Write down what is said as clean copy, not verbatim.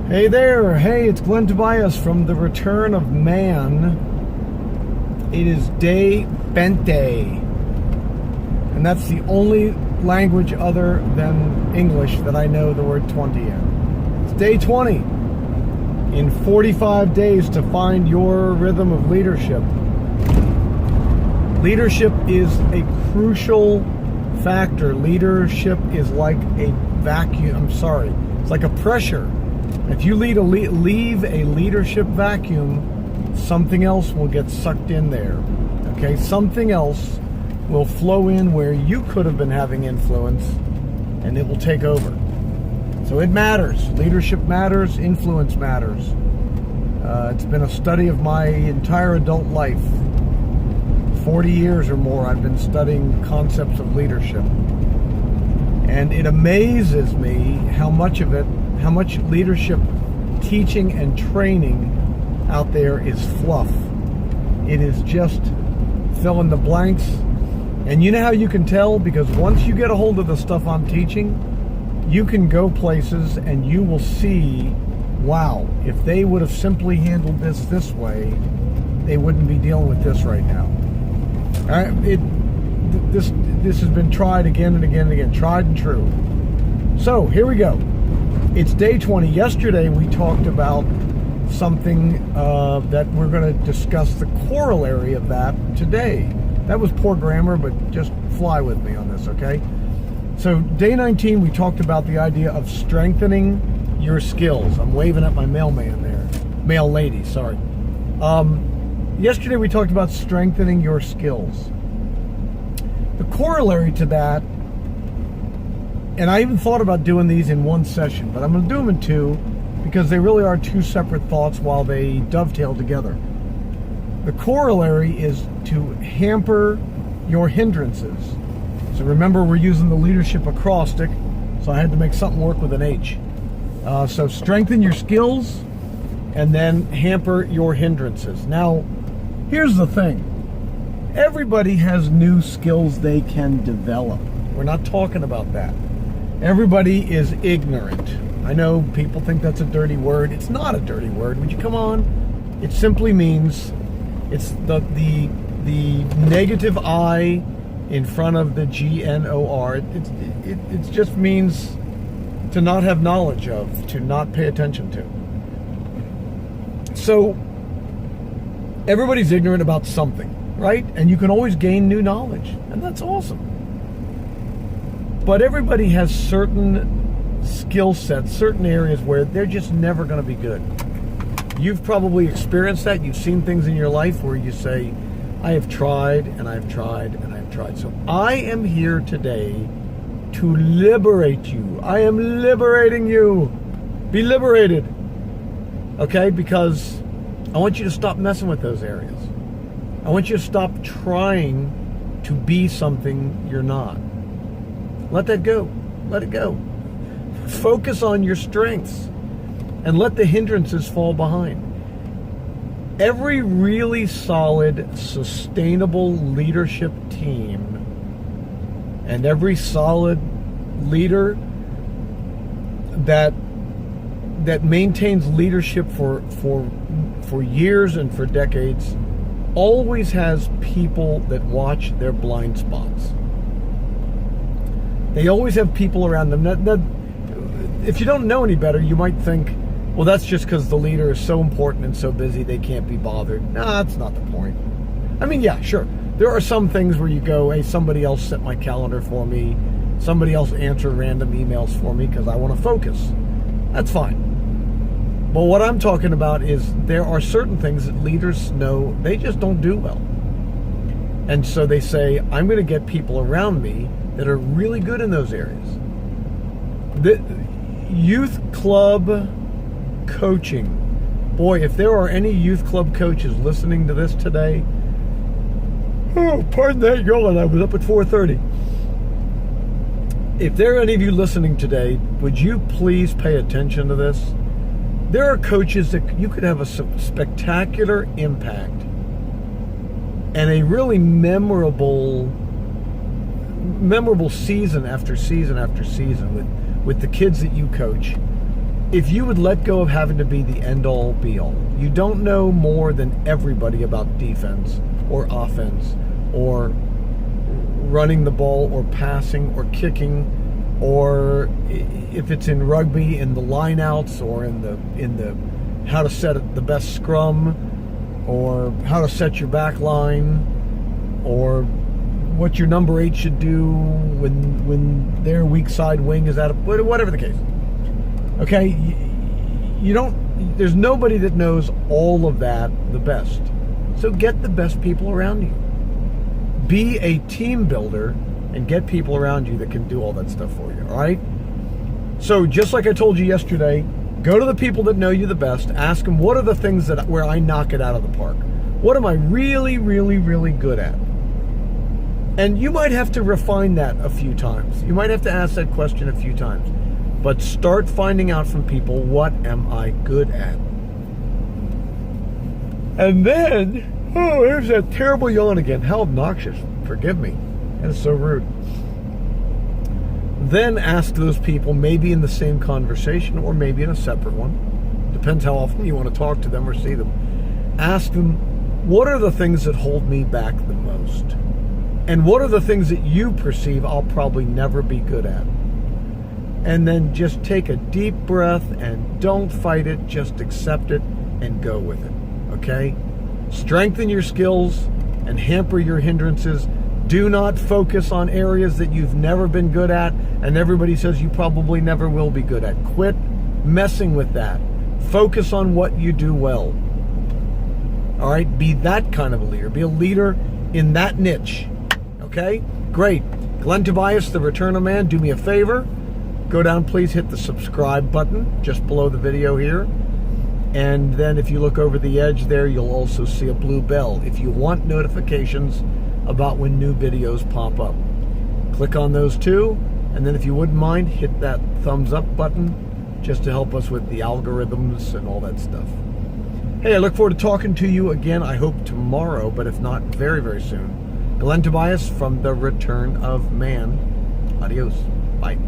Hey there, hey, it's Glenn Tobias from The Return of Man. It is day 20, and that's the only language other than English that I know the word 20 in. It's day 20. In 45 days to find your rhythm of leadership. Leadership is a crucial factor. Leadership is like a vacuum. It's like a pressure. If you leave a leadership vacuum, something else will get sucked in there. Okay, something else will flow in where you could have been having influence, and it will take over. So it matters. Leadership matters. Influence matters. It's been a study of my entire adult life. 40 years or more I've been studying concepts of leadership. And it amazes me how much leadership teaching and training out there is fluff. It is just fill in the blanks. And you know how you can tell? Because once you get a hold of the stuff I'm teaching, you can go places and you will see, wow, if they would have simply handled this way, they wouldn't be dealing with this right now. This has been tried again and again and again, tried and true. So here we go. It's day 20. Yesterday we talked about something that we're going to discuss the corollary of that today. That was poor grammar, but just fly with me on this, okay? So day 19 we talked about the idea of strengthening your skills. I'm waving at my mailman there. Mail lady, sorry. Yesterday we talked about strengthening your skills. The corollary to that, and I even thought about doing these in one session, but I'm going to do them in two because they really are two separate thoughts while they dovetail together. The corollary is to hamper your hindrances. So remember, we're using the leadership acrostic, so I had to make something work with an H. So strengthen your skills and then hamper your hindrances. Now, here's the thing. Everybody has new skills they can develop. We're not talking about that. Everybody is ignorant. I know people think that's a dirty word. It's not a dirty word. Would you come on? It simply means it's the negative I in front of the GNOR. It just means to not have knowledge of, to not pay attention to. So everybody's ignorant about something, right? And you can always gain new knowledge, and that's awesome. But everybody has certain skill sets, certain areas where they're just never going to be good. You've probably experienced that. You've seen things in your life where you say, I have tried, and I've tried, and I've tried. So I am here today to liberate you. I am liberating you. Be liberated. Okay? Because I want you to stop messing with those areas. I want you to stop trying to be something you're not. Let that go. Let it go. Focus on your strengths and let the hindrances fall behind. Every really solid, sustainable leadership team and every solid leader that maintains leadership for years and for decades always has people that watch their blind spots. They always have people around them. If you don't know any better, you might think, well, that's just because the leader is so important and so busy they can't be bothered. No, that's not the point. I mean, yeah, sure. There are some things where you go, hey, somebody else set my calendar for me. Somebody else answer random emails for me because I want to focus. That's fine. But what I'm talking about is there are certain things that leaders know they just don't do well. And so they say, I'm going to get people around me that are really good in those areas. The youth club coaching. Boy, if there are any youth club coaches listening to this today, oh, pardon that yawning, I was up at 4:30. If there are any of you listening today, would you please pay attention to this? There are coaches that you could have a spectacular impact and a really memorable season after season after season with the kids that you coach. if you would let go of having to be the end-all, be-all. You don't know more than everybody about defense or offense or running the ball or passing or kicking, or if it's in rugby, in the lineouts, or in the how to set the best scrum, or how to set your back line, or what your number 8 should do when their weak side wing is out of, whatever the case. Okay, there's nobody that knows all of that the best. So get the best people around you. Be a team builder and get people around you that can do all that stuff for you, all right? So just like I told you yesterday, go to the people that know you the best. Ask them, what are the things where I knock it out of the park? What am I really, really, really good at? And you might have to refine that a few times. You might have to ask that question a few times. But start finding out from people, what am I good at? And then, oh, there's that terrible yawn again. How obnoxious. Forgive me. That is so rude. Then ask those people, maybe in the same conversation or maybe in a separate one. Depends how often you want to talk to them or see them. Ask them, what are the things that hold me back the most? And what are the things that you perceive I'll probably never be good at? And then just take a deep breath and don't fight it. Just accept it and go with it. Okay? Strengthen your skills and hamper your hindrances. Do not focus on areas that you've never been good at and everybody says you probably never will be good at. Quit messing with that. Focus on what you do well. All right? Be that kind of a leader. Be a leader in that niche. Okay? Great. Glenn Tobias, The Return of Man. Do me a favor. Go down, please hit the subscribe button just below the video here. And then if you look over the edge there, you'll also see a blue bell if you want notifications about when new videos pop up. Click on those too. And then if you wouldn't mind, hit that thumbs up button just to help us with the algorithms and all that stuff. Hey, I look forward to talking to you again, I hope tomorrow, but if not, very, very soon. Glenn Tobias from The Return of Man. Adios. Bye.